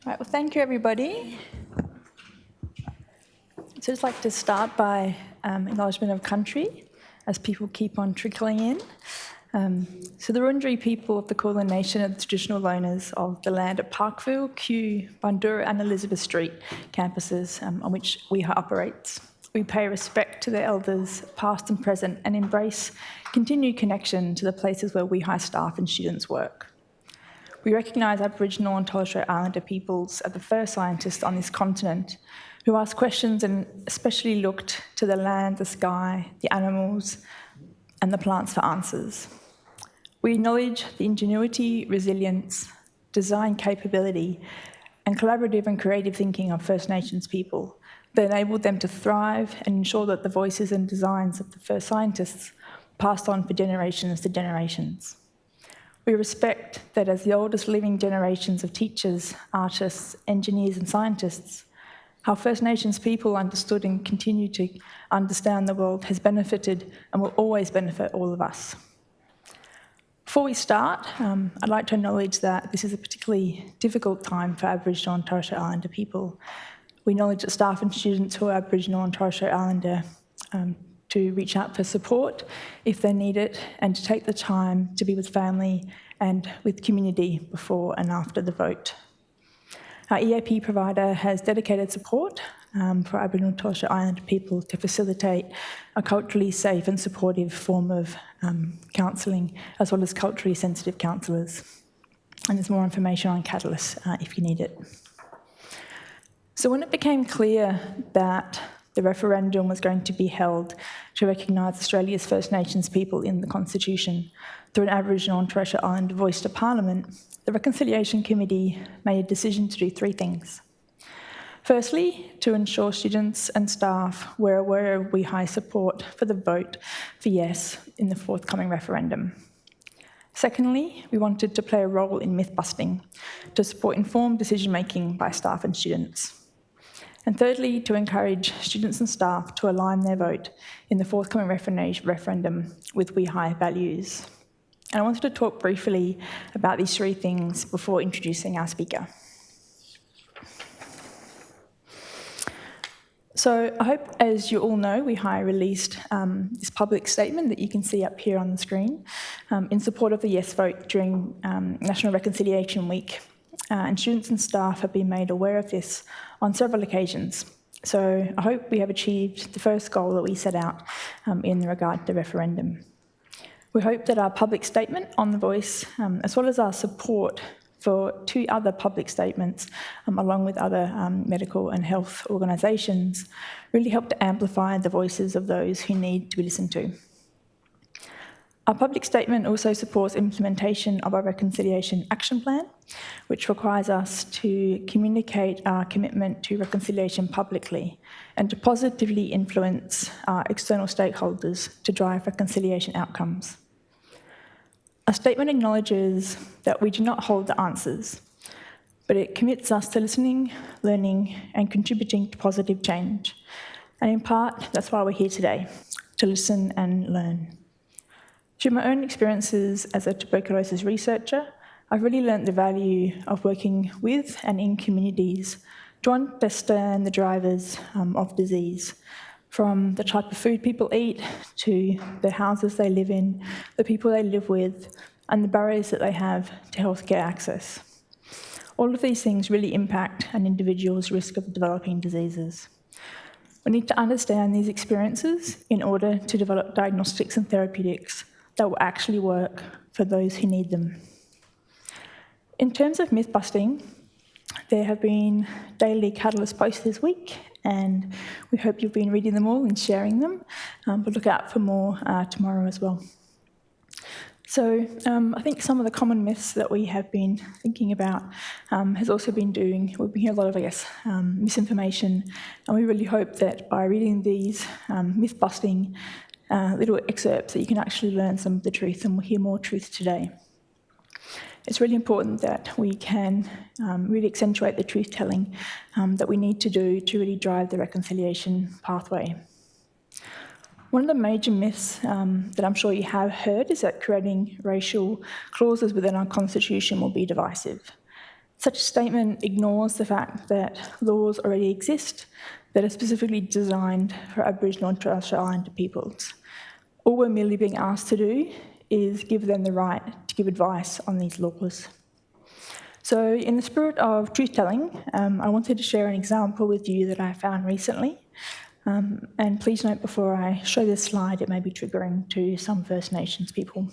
Right, well, thank you, everybody. So I'd just like to start by acknowledgement of country as people keep on trickling in. So the Wurundjeri people of the Kulin Nation are the traditional owners of the land at Parkville, Kew, Bundoora and Elizabeth Street campuses on which WEHA operates. We pay respect to their elders, past and present, and embrace continued connection to the places where WEHA staff and students work. We recognise Aboriginal and Torres Strait Islander peoples as the first scientists on this continent who asked questions and especially looked to the land, the sky, the animals and the plants for answers. We acknowledge the ingenuity, resilience, design capability and collaborative and creative thinking of First Nations people that enabled them to thrive and ensure that the voices and designs of the first scientists passed on for generations to generations. We respect that as the oldest living generations of teachers, artists, engineers and scientists, how First Nations people understood and continue to understand the world has benefited and will always benefit all of us. Before we start, I'd like to acknowledge that this is a particularly difficult time for Aboriginal and Torres Strait Islander people. We acknowledge that staff and students who are Aboriginal and Torres Strait Islander to reach out for support if they need it and to take the time to be with family and with community before and after the vote. Our EAP provider has dedicated support for Aboriginal and Torres Strait Islander people to facilitate a culturally safe and supportive form of counselling, as well as culturally sensitive counsellors. And there's more information on Catalyst if you need it. So when it became clear that the referendum was going to be held to recognise Australia's First Nations people in the Constitution through an Aboriginal and Torres Strait Islander voice to Parliament, the Reconciliation Committee made a decision to do three things. Firstly, to ensure students and staff were aware of WEHI's support for the vote for yes in the forthcoming referendum. Secondly, we wanted to play a role in myth-busting to support informed decision-making by staff and students. And thirdly, to encourage students and staff to align their vote in the forthcoming referendum with WEHI values. And I wanted to talk briefly about these three things before introducing our speaker. So I hope, as you all know, WEHI released this public statement that you can see up here on the screen in support of the yes vote during National Reconciliation Week. And students and staff have been made aware of this on several occasions. So I hope we have achieved the first goal that we set out in regard to the referendum. We hope that our public statement on the voice, as well as our support for two other public statements, along with other medical and health organisations, really help to amplify the voices of those who need to be listened to. Our public statement also supports implementation of our Reconciliation Action Plan, which requires us to communicate our commitment to reconciliation publicly and to positively influence our external stakeholders to drive reconciliation outcomes. Our statement acknowledges that we do not hold the answers, but it commits us to listening, learning, and contributing to positive change. And in part, that's why we're here today, to listen and learn. Through my own experiences as a tuberculosis researcher, I've really learnt the value of working with and in communities to understand the drivers of disease, from the type of food people eat to the houses they live in, the people they live with, and the barriers that they have to healthcare access. All of these things really impact an individual's risk of developing diseases. We need to understand these experiences in order to develop diagnostics and therapeutics that will actually work for those who need them. In terms of myth-busting, there have been daily Catalyst posts this week, and we hope you've been reading them all and sharing them, but look out for more tomorrow as well. So I think some of the common myths that we have been thinking about has also been we've been hearing a lot of, misinformation, and we really hope that by reading these myth-busting little excerpts that you can actually learn some of the truth, and we'll hear more truth today. It's really important that we can really accentuate the truth-telling that we need to do to really drive the reconciliation pathway. One of the major myths that I'm sure you have heard is that creating racial clauses within our constitution will be divisive. Such a statement ignores the fact that laws already exist that are specifically designed for Aboriginal and Torres Strait Islander peoples. All we're merely being asked to do is give them the right to give advice on these laws. So in the spirit of truth-telling, I wanted to share an example with you that I found recently. And please note before I show this slide, it may be triggering to some First Nations people,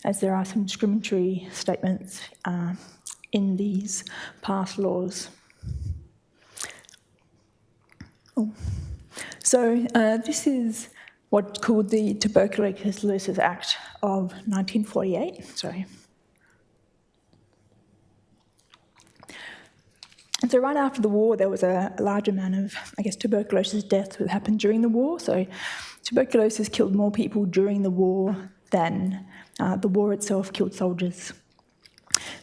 as there are some discriminatory statements in these past laws. So this is what's called the Tuberculosis Act of 1948. And so right after the war, there was a large amount of, tuberculosis deaths that happened during the war. So tuberculosis killed more people during the war than the war itself killed soldiers.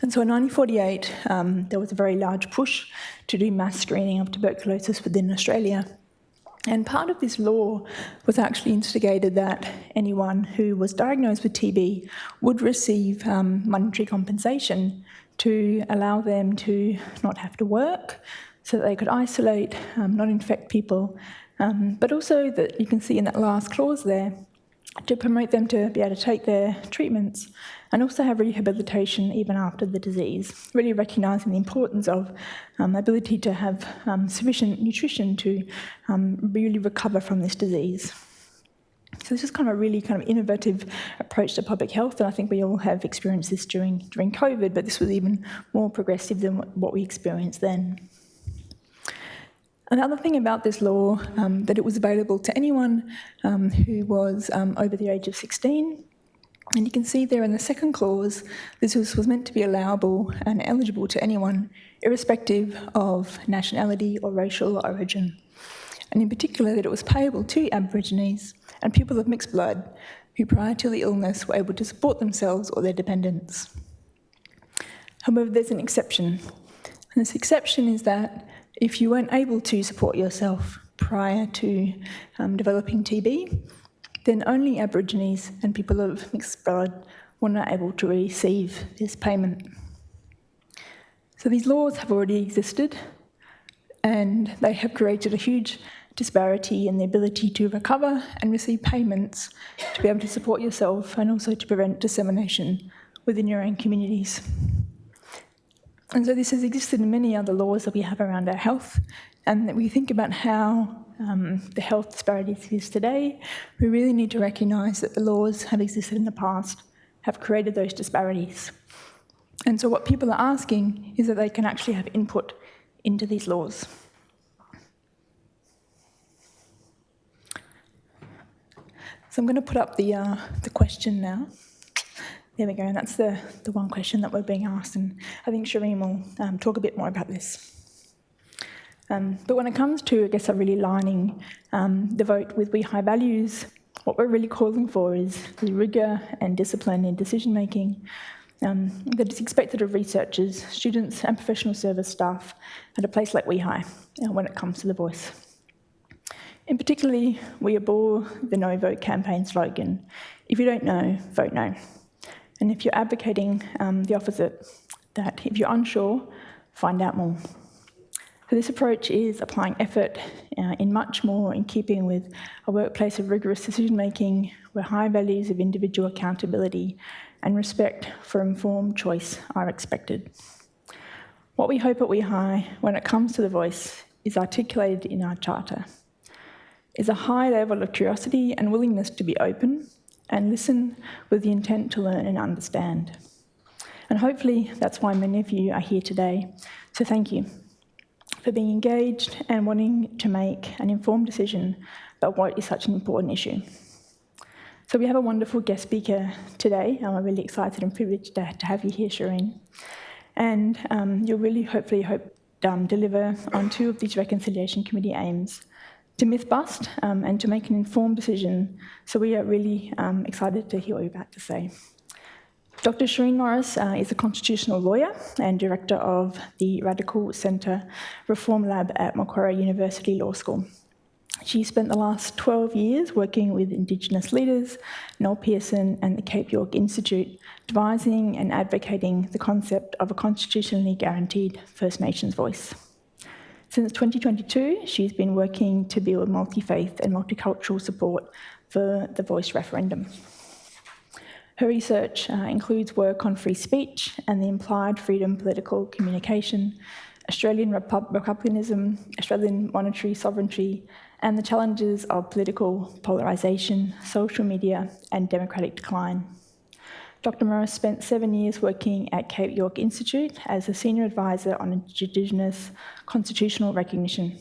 And so in 1948, there was a very large push to do mass screening of tuberculosis within Australia. And part of this law was actually instigated that anyone who was diagnosed with TB would receive monetary compensation to allow them to not have to work, so that they could isolate, not infect people, but also that you can see in that last clause there, to promote them to be able to take their treatments and also have rehabilitation even after the disease, really recognising the importance of ability to have sufficient nutrition to really recover from this disease. So this is kind of a really innovative approach to public health, and I think we all have experienced this during COVID, but this was even more progressive than what we experienced then. Another thing about this law, that it was available to anyone who was over the age of 16, and you can see there in the second clause, this was meant to be allowable and eligible to anyone, irrespective of nationality or racial origin, and in particular that it was payable to Aborigines and people of mixed blood who prior to the illness were able to support themselves or their dependents. However, there's an exception, and this exception is that if you weren't able to support yourself prior to developing TB, then only Aborigines and people of mixed blood were not able to receive this payment. So these laws have already existed, and they have created a huge disparity in the ability to recover and receive payments to be able to support yourself and also to prevent dissemination within your own communities. And so this has existed in many other laws that we have around our health, and that we think about how the health disparities exist today, we really need to recognise that the laws have existed in the past, have created those disparities. And so what people are asking is that they can actually have input into these laws. So I'm going to put up the question now. There we go, and that's the one question that we're being asked, and I think Shireen will talk a bit more about this. But when it comes to, I really aligning the vote with We High values, what we're really calling for is the rigour and discipline in decision-making that is expected of researchers, students and professional service staff at a place like We High when it comes to the voice. In particularly, we abhor the No Vote campaign slogan, if you don't know, vote no. And if you're advocating the opposite, that if you're unsure, find out more. So this approach is applying effort in much more in keeping with a workplace of rigorous decision-making where high values of individual accountability and respect for informed choice are expected. What we hope at We High, when it comes to the voice, is articulated in our charter, is a high level of curiosity and willingness to be open and listen with the intent to learn and understand. And hopefully that's why many of you are here today. So thank you for being engaged and wanting to make an informed decision about what is such an important issue. So we have a wonderful guest speaker today. I'm really excited and privileged to have you here, Shireen. And you'll really hopefully deliver on two of these Reconciliation Committee aims, to myth bust and to make an informed decision. So we are really excited to hear what you're about to say. Dr. Shireen Morris is a constitutional lawyer and director of the Radical Centre Reform Lab at Macquarie University Law School. She spent the last 12 years working with Indigenous leaders, Noel Pearson and the Cape York Institute, devising and advocating the concept of a constitutionally guaranteed First Nations voice. Since 2022, she's been working to build multi-faith and multicultural support for the Voice referendum. Her research includes work on free speech and the implied freedom of political communication, Australian republicanism, Australian monetary sovereignty, and the challenges of political polarisation, social media, and democratic decline. Dr. Morris spent 7 years working at Cape York Institute as a senior advisor on Indigenous constitutional recognition.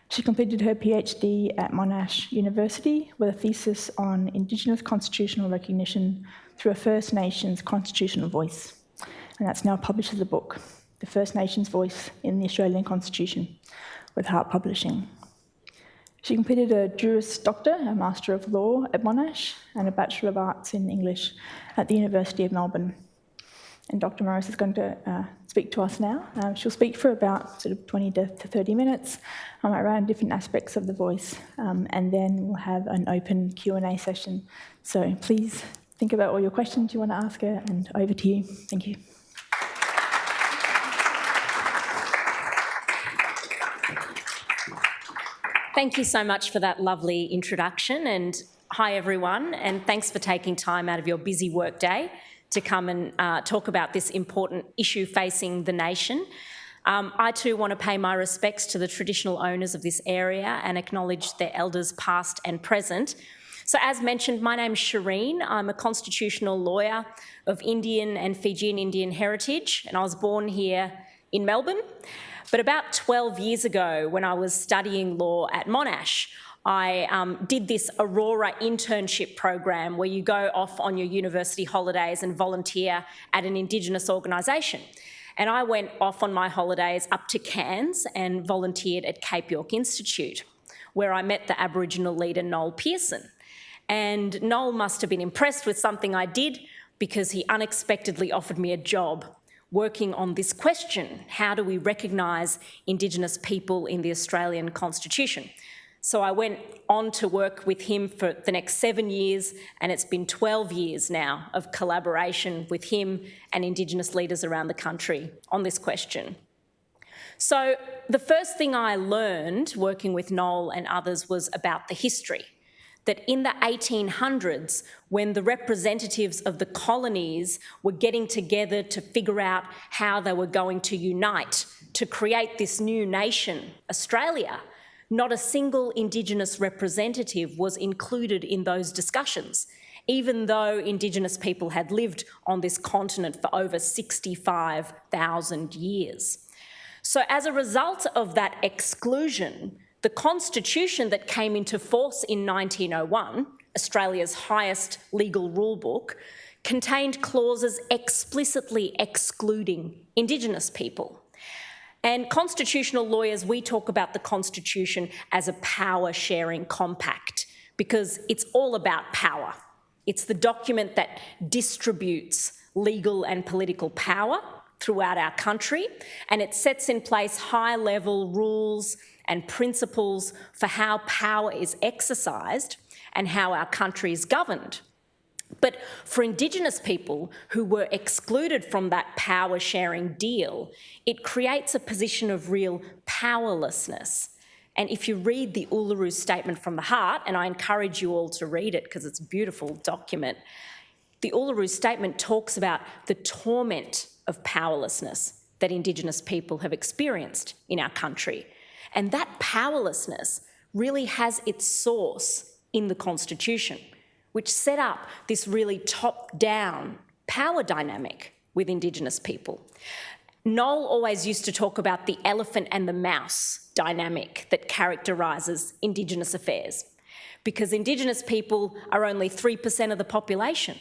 She completed her PhD at Monash University with a thesis on Indigenous constitutional recognition through a First Nations constitutional voice, and that's now published as a book, The First Nations Voice in the Australian Constitution, with Hart Publishing. She completed a Juris Doctor, a Master of Law at Monash, and a Bachelor of Arts in English at the University of Melbourne. And Dr. Morris is going to speak to us now. She'll speak for about sort of 20 to 30 minutes around different aspects of the voice, and then we'll have an open Q&A session. So please think about all your questions you want to ask her, and over to you. Thank you. Thank you so much for that lovely introduction, and hi everyone, and thanks for taking time out of your busy workday to come and talk about this important issue facing the nation. I too want to pay my respects to the traditional owners of this area and acknowledge their elders past and present. So as mentioned, my name's Shireen. I'm a constitutional lawyer of Indian and Fijian Indian heritage, and I was born here in Melbourne. But about 12 years ago, when I was studying law at Monash, I did this Aurora internship program where you go off on your university holidays and volunteer at an Indigenous organisation. And I went off on my holidays up to Cairns and volunteered at Cape York Institute, where I met the Aboriginal leader Noel Pearson. And Noel must have been impressed with something I did, because he unexpectedly offered me a job working on this question: how do we recognise Indigenous people in the Australian Constitution? So I went on to work with him for the next 7 years, and it's been 12 years now of collaboration with him and Indigenous leaders around the country on this question. So the first thing I learned working with Noel and others was about the history, that in the 1800s, when the representatives of the colonies were getting together to figure out how they were going to unite to create this new nation, Australia, not a single Indigenous representative was included in those discussions, even though Indigenous people had lived on this continent for over 65,000 years. So as a result of that exclusion, the Constitution that came into force in 1901, Australia's highest legal rule book, contained clauses explicitly excluding Indigenous people. And constitutional lawyers, we talk about the Constitution as a power-sharing compact because it's all about power. It's the document that distributes legal and political power throughout our country, and it sets in place high-level rules and principles for how power is exercised and how our country is governed. But for Indigenous people who were excluded from that power-sharing deal, it creates a position of real powerlessness. And if you read the Uluru Statement from the Heart, and I encourage you all to read it because it's a beautiful document, the Uluru Statement talks about the torment of powerlessness that Indigenous people have experienced in our country. And that powerlessness really has its source in the Constitution, which set up this really top-down power dynamic with Indigenous people. Noel always used to talk about the elephant and the mouse dynamic that characterises Indigenous affairs, because Indigenous people are only 3% of the population.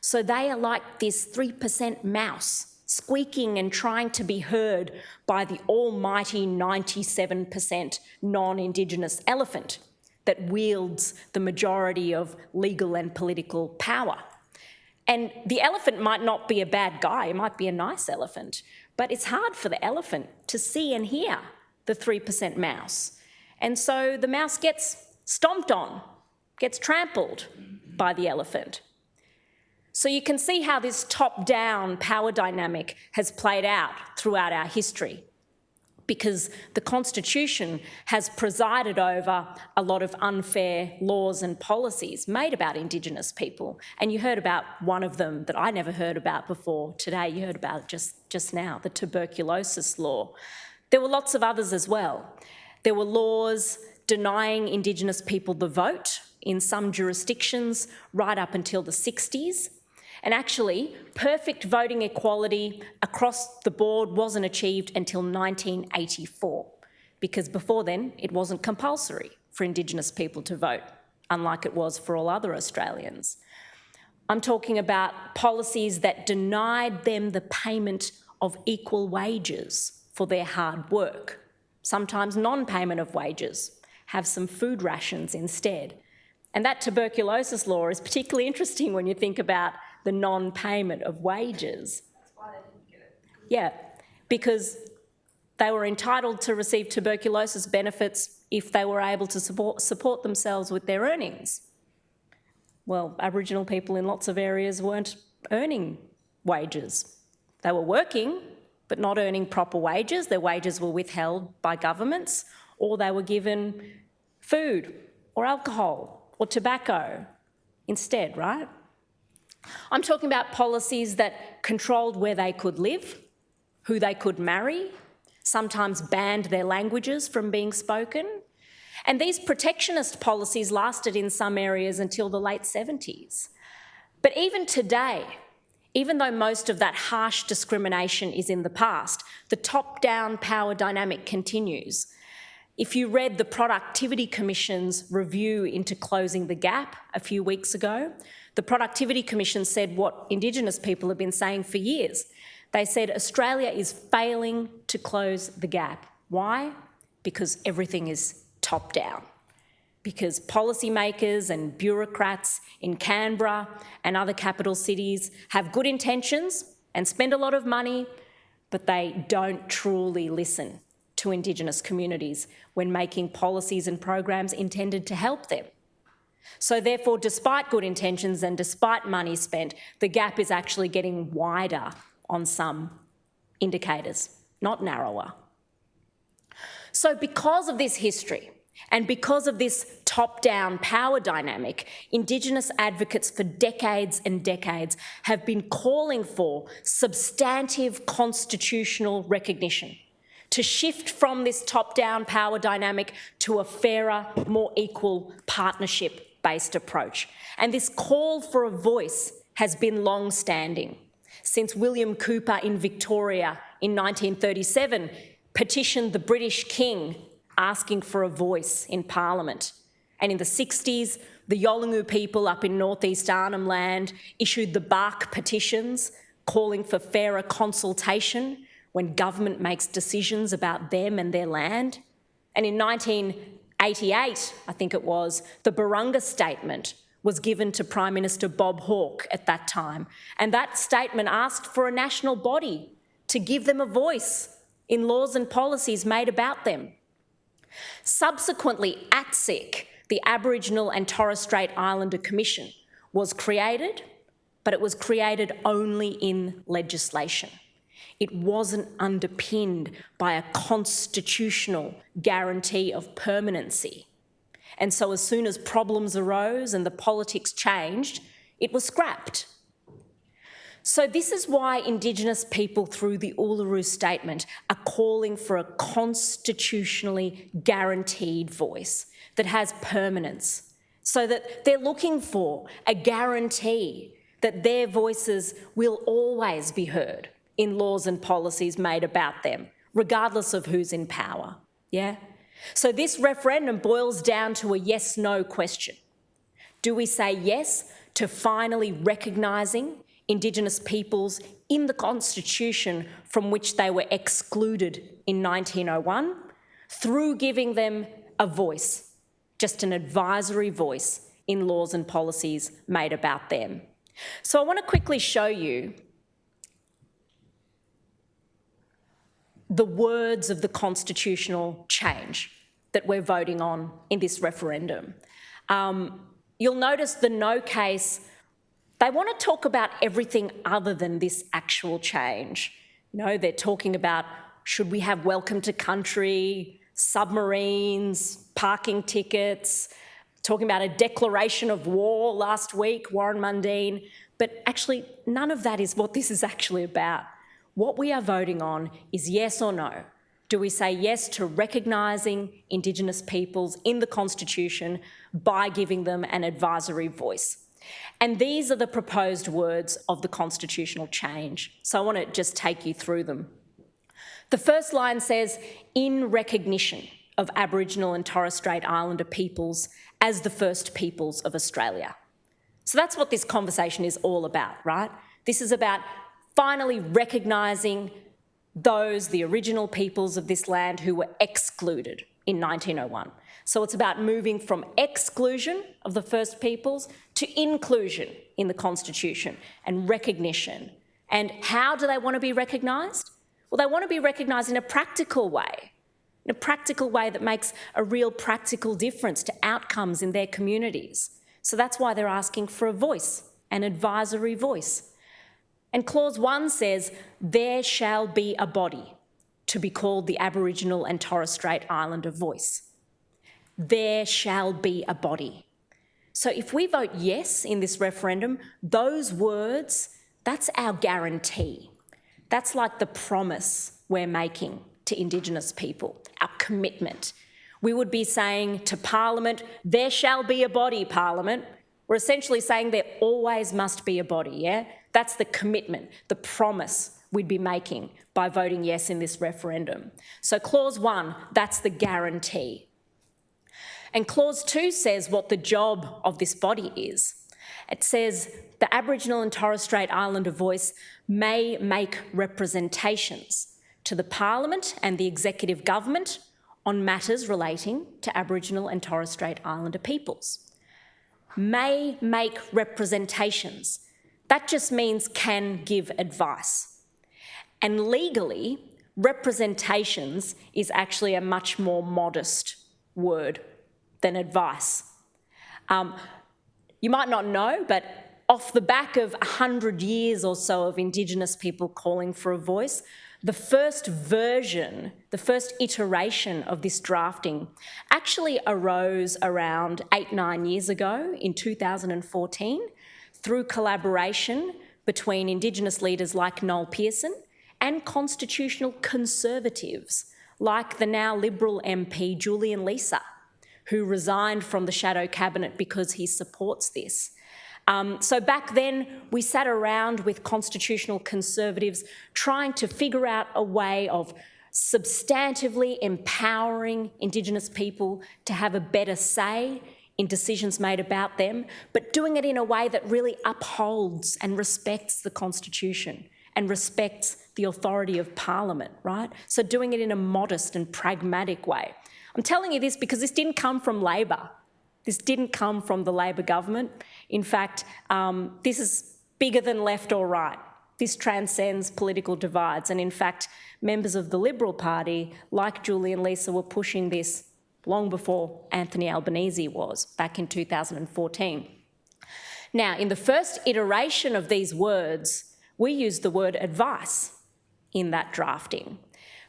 So they are like this 3% mouse, squeaking and trying to be heard by the almighty 97% non-Indigenous elephant that wields the majority of legal and political power. And the elephant might not be a bad guy, it might be a nice elephant, but it's hard for the elephant to see and hear the 3% mouse. And so the mouse gets stomped on, gets trampled by the elephant. So you can see how this top-down power dynamic has played out throughout our history, because the Constitution has presided over a lot of unfair laws and policies made about Indigenous people. And you heard about one of them that I never heard about before today. You heard about it just now, the tuberculosis law. There were lots of others as well. There were laws denying Indigenous people the vote in some jurisdictions right up until the 60s. And actually, perfect voting equality across the board wasn't achieved until 1984, because before then it wasn't compulsory for Indigenous people to vote, unlike it was for all other Australians. I'm talking about policies that denied them the payment of equal wages for their hard work, sometimes non-payment of wages, have some food rations instead. And that tuberculosis law is particularly interesting when you think about the non-payment of wages. That's why they didn't get it. Yeah, because they were entitled to receive tuberculosis benefits if they were able to support themselves with their earnings. Well, Aboriginal people in lots of areas weren't earning wages. They were working, but not earning proper wages. Their wages were withheld by governments, or they were given food or alcohol or tobacco instead, right? I'm talking about policies that controlled where they could live, who they could marry, sometimes banned their languages from being spoken. And these protectionist policies lasted in some areas until the late 70s. But even today, even though most of that harsh discrimination is in the past, the top-down power dynamic continues. If you read the Productivity Commission's review into closing the gap a few weeks ago, the Productivity Commission said what Indigenous people have been saying for years. They said Australia is failing to close the gap. Why? Because everything is top-down. Because policymakers and bureaucrats in Canberra and other capital cities have good intentions and spend a lot of money, but they don't truly listen to Indigenous communities when making policies and programs intended to help them. So therefore, despite good intentions and despite money spent, the gap is actually getting wider on some indicators, not narrower. So because of this history and because of this top-down power dynamic, Indigenous advocates for decades and decades have been calling for substantive constitutional recognition to shift from this top-down power dynamic to a fairer, more equal partnership-based approach. And this call for a voice has been long-standing. Since William Cooper in Victoria in 1937 petitioned the British King asking for a voice in Parliament. And in the 60s, the Yolngu people up in northeast Arnhem Land issued the Bark petitions calling for fairer consultation when government makes decisions about them and their land. And in 1988, I think it was, the Barunga Statement was given to Prime Minister Bob Hawke at that time. And that statement asked for a national body to give them a voice in laws and policies made about them. Subsequently, ATSIC, the Aboriginal and Torres Strait Islander Commission, was created, but it was created only in legislation. It wasn't underpinned by a constitutional guarantee of permanency. And so as soon as problems arose and the politics changed, it was scrapped. So this is why Indigenous people through the Uluru Statement are calling for a constitutionally guaranteed voice that has permanence, so that they're looking for a guarantee that their voices will always be heard in laws and policies made about them, regardless of who's in power, yeah? So this referendum boils down to a yes-no question. Do we say yes to finally recognising Indigenous peoples in the Constitution from which they were excluded in 1901, through giving them a voice, just an advisory voice in laws and policies made about them? So I want to quickly show you the words of the constitutional change that we're voting on in this referendum. You'll notice the no case, they want to talk about everything other than this actual change. You know, they're talking about, should we have welcome to country, submarines, parking tickets, talking about a declaration of war last week, Warren Mundine, but actually none of that is what this is actually about. What we are voting on is yes or no. Do we say yes to recognising Indigenous peoples in the Constitution by giving them an advisory voice? And these are the proposed words of the constitutional change. So I want to just take you through them. The first line says, in recognition of Aboriginal and Torres Strait Islander peoples as the first peoples of Australia. So that's what this conversation is all about, right? This is about finally recognising those, the original peoples of this land who were excluded in 1901. So it's about moving from exclusion of the first peoples to inclusion in the Constitution and recognition. And how do they want to be recognised? Well, they want to be recognised in a practical way that makes a real practical difference to outcomes in their communities. So that's why they're asking for a voice, an advisory voice. And clause 1 says, there shall be a body to be called the Aboriginal and Torres Strait Islander voice. There shall be a body. So if we vote yes in this referendum, those words, that's our guarantee. That's like the promise we're making to Indigenous people, our commitment. We would be saying to Parliament, there shall be a body, Parliament. We're essentially saying there always must be a body, yeah? That's the commitment, the promise we'd be making by voting yes in this referendum. So clause 1, that's the guarantee. And clause 2 says what the job of this body is. It says the Aboriginal and Torres Strait Islander voice may make representations to the Parliament and the executive government on matters relating to Aboriginal and Torres Strait Islander peoples. May make representations. That just means can give advice. And legally, representations is actually a much more modest word than advice. You might not know, but off the back of 100 years or so of Indigenous people calling for a voice, the first version, the first iteration of this drafting actually arose around 8-9 years ago in 2014 through collaboration between Indigenous leaders like Noel Pearson and constitutional conservatives like the now Liberal MP Julian Leeser, who resigned from the shadow cabinet because he supports this. So back then, we sat around with constitutional conservatives trying to figure out a way of substantively empowering Indigenous people to have a better say in decisions made about them, but doing it in a way that really upholds and respects the Constitution and respects the authority of Parliament, right? So doing it in a modest and pragmatic way. I'm telling you this because this didn't come from Labor. This didn't come from the Labor government. In fact, this is bigger than left or right. This transcends political divides. And in fact, members of the Liberal Party, like Julian Leeser, were pushing this long before Anthony Albanese was, back in 2014. Now, in the first iteration of these words, we used the word advice in that drafting.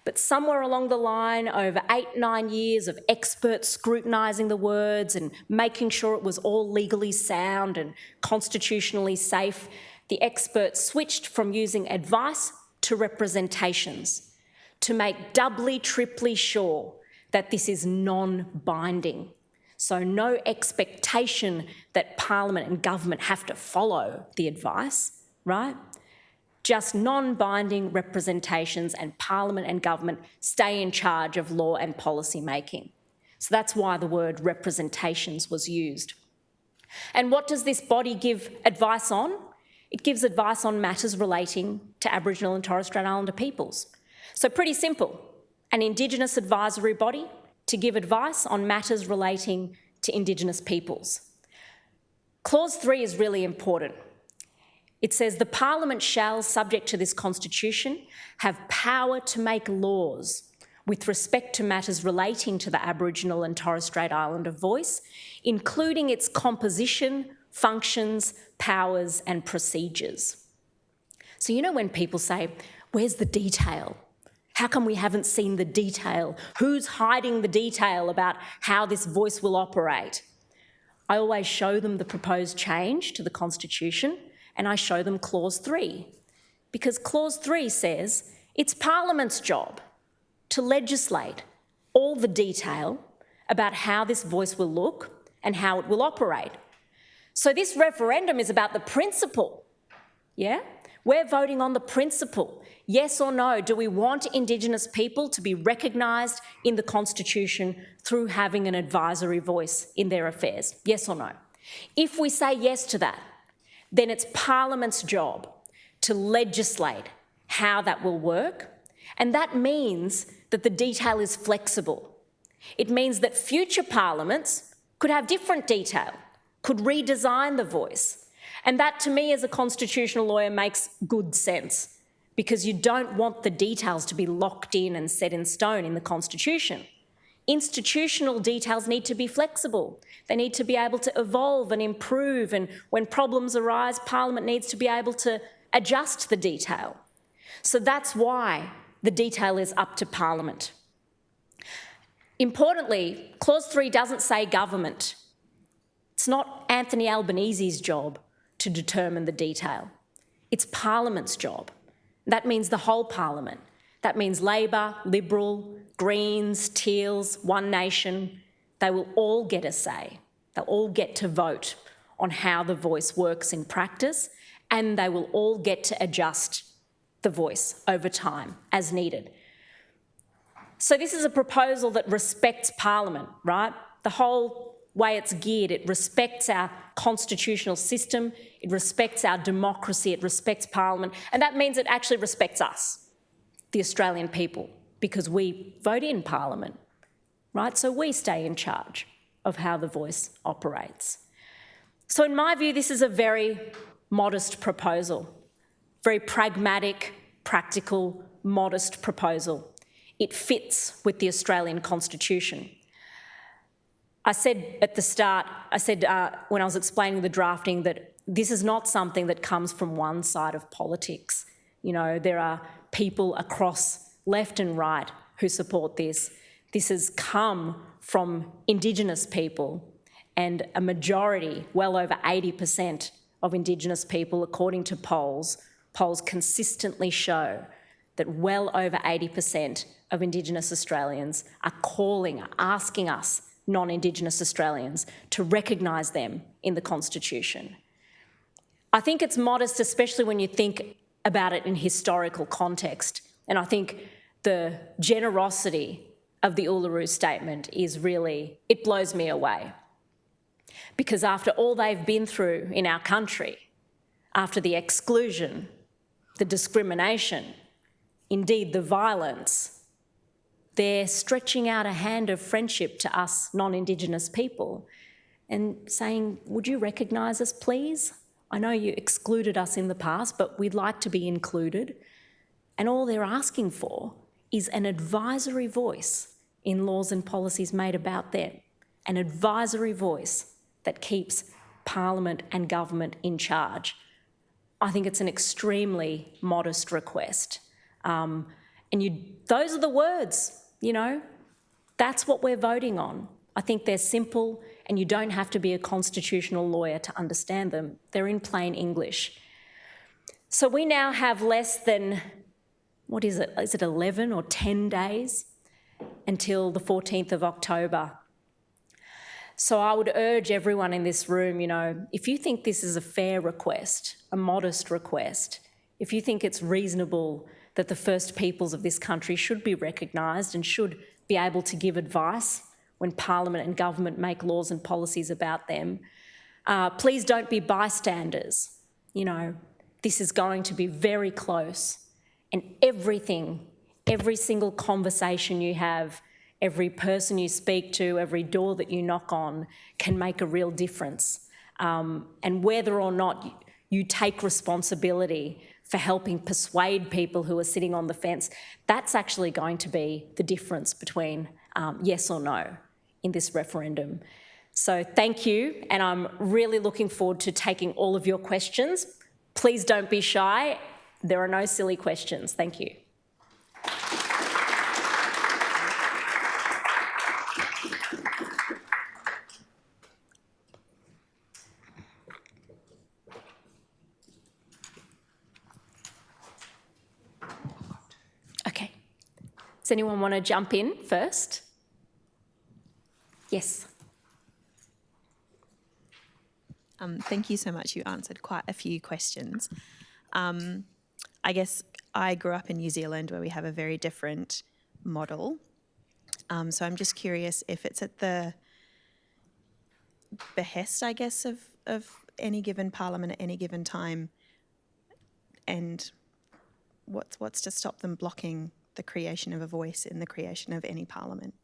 But somewhere along the line, over 8-9 years of experts scrutinising the words and making sure it was all legally sound and constitutionally safe, the experts switched from using advice to representations to make doubly, triply sure that this is non-binding. So no expectation that Parliament and government have to follow the advice, right? Just non-binding representations, and Parliament and government stay in charge of law and policy making. So that's why the word representations was used. And what does this body give advice on? It gives advice on matters relating to Aboriginal and Torres Strait Islander peoples. So pretty simple, an Indigenous advisory body to give advice on matters relating to Indigenous peoples. Clause 3 is really important. It says, the Parliament shall, subject to this Constitution, have power to make laws with respect to matters relating to the Aboriginal and Torres Strait Islander voice, including its composition, functions, powers and procedures. So you know when people say, where's the detail? How come we haven't seen the detail? Who's hiding the detail about how this voice will operate? I always show them the proposed change to the Constitution, and I show them Clause 3, because Clause 3 says it's Parliament's job to legislate all the detail about how this voice will look and how it will operate. So this referendum is about the principle, yeah? We're voting on the principle. Yes or no, do we want Indigenous people to be recognised in the Constitution through having an advisory voice in their affairs? Yes or no? If we say yes to that, then it's Parliament's job to legislate how that will work, and that means that the detail is flexible. It means that future parliaments could have different detail, could redesign the voice. And that, to me, as a constitutional lawyer, makes good sense, because you don't want the details to be locked in and set in stone in the Constitution. Institutional details need to be flexible. They need to be able to evolve and improve, and when problems arise, Parliament needs to be able to adjust the detail. So that's why the detail is up to Parliament. Importantly, Clause 3 doesn't say government. It's not Anthony Albanese's job to determine the detail. It's Parliament's job. That means the whole Parliament. That means Labor, Liberal, Greens, Teals, One Nation. They will all get a say. They'll all get to vote on how the voice works in practice, and they will all get to adjust the voice over time as needed. So this is a proposal that respects Parliament, right? The whole way it's geared, it respects our constitutional system, it respects our democracy, it respects Parliament, and that means it actually respects us, the Australian people, because we vote in Parliament, right? So we stay in charge of how the voice operates. So in my view, this is a very modest proposal, very pragmatic, practical, modest proposal. It fits with the Australian Constitution. I said at the start, when I was explaining the drafting, that this is not something that comes from one side of politics. You know, there are people across left and right who support this. This has come from Indigenous people, and a majority, well over 80% of Indigenous people, according to polls consistently show that well over 80% of Indigenous Australians are asking us, non-Indigenous Australians, to recognise them in the Constitution. I think it's modest, especially when you think about it in historical context, and I think the generosity of the Uluru Statement is really, it blows me away. Because after all they've been through in our country, after the exclusion, the discrimination, indeed the violence, they're stretching out a hand of friendship to us non-Indigenous people and saying, would you recognise us, please? I know you excluded us in the past, but we'd like to be included. And all they're asking for is an advisory voice in laws and policies made about them, an advisory voice that keeps Parliament and government in charge. I think it's an extremely modest request. Those are the words, you know, that's what we're voting on. I think they're simple, and you don't have to be a constitutional lawyer to understand them. They're in plain English. So we now have less than, what is it? Is it 11 or 10 days until the 14th of October? So I would urge everyone in this room, you know, if you think this is a fair request, a modest request, if you think it's reasonable that the First Peoples of this country should be recognised and should be able to give advice when Parliament and government make laws and policies about them, please don't be bystanders. You know, this is going to be very close, and everything, every single conversation you have, every person you speak to, every door that you knock on can make a real difference. And whether or not you take responsibility for helping persuade people who are sitting on the fence. That's actually going to be the difference between yes or no in this referendum. So thank you, and I'm really looking forward to taking all of your questions. Please don't be shy. There are no silly questions. Thank you. Okay. Does anyone want to jump in first? Yes. Thank you so much. You answered quite a few questions. I guess I grew up in New Zealand where we have a very different model. So I'm just curious if it's at the behest, I guess, of any given parliament at any given time, and what's to stop them blocking the creation of a voice in the creation of any parliament?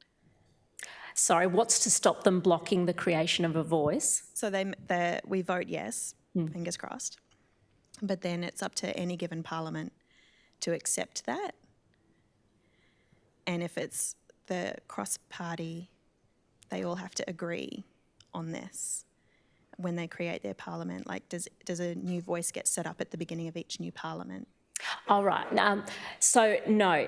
Sorry, what's to stop them blocking the creation of a voice? So we vote yes, fingers crossed, but then it's up to any given parliament to accept that. And if it's the cross-party, they all have to agree on this when they create their parliament. Like, does a new voice get set up at the beginning of each new parliament? All right. So no.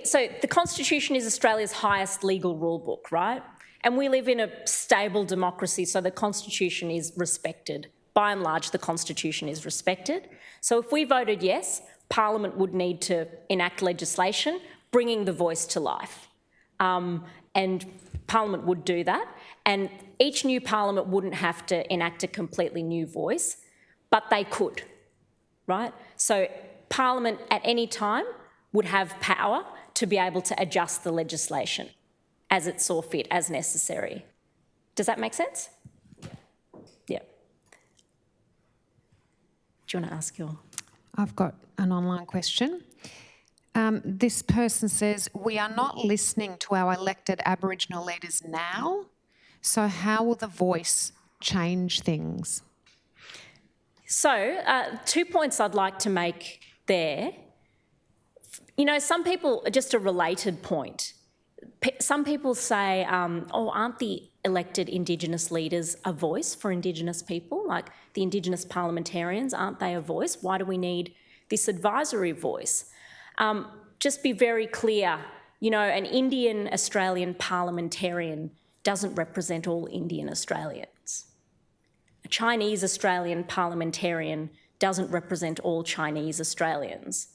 So the Constitution is Australia's highest legal rule book, right? And we live in a stable democracy, so the Constitution is respected. By and large, the Constitution is respected. So if we voted yes, Parliament would need to enact legislation bringing the voice to life. And Parliament would do that. And each new Parliament wouldn't have to enact a completely new voice, but they could, right? So Parliament at any time would have power to be able to adjust the legislation as it saw fit, as necessary. Does that make sense? Yeah. Do you want to ask your... I've got an online question. This person says, we are not listening to our elected Aboriginal leaders now, so how will the voice change things? So, 2 points I'd like to make there. You know, some people, just a related point, some people say, oh, aren't the elected Indigenous leaders a voice for Indigenous people? Like the Indigenous parliamentarians, aren't they a voice? Why do we need this advisory voice? Just be very clear, you know, an Indian Australian parliamentarian doesn't represent all Indian Australians. A Chinese Australian parliamentarian doesn't represent all Chinese Australians.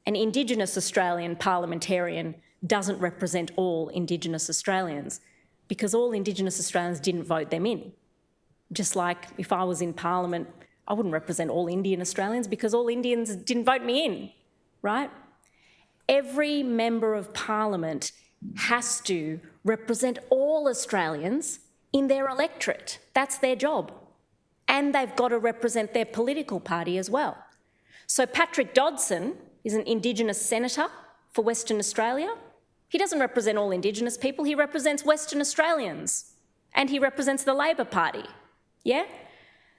An Indigenous Australian parliamentarian doesn't represent all Indigenous Australians because all Indigenous Australians didn't vote them in. Just like if I was in Parliament, I wouldn't represent all Indian Australians because all Indians didn't vote me in, right? Every member of Parliament has to represent all Australians in their electorate. That's their job. And they've got to represent their political party as well. So Patrick Dodson is an Indigenous senator for Western Australia. He doesn't represent all Indigenous people, he represents Western Australians. And he represents the Labor Party, yeah?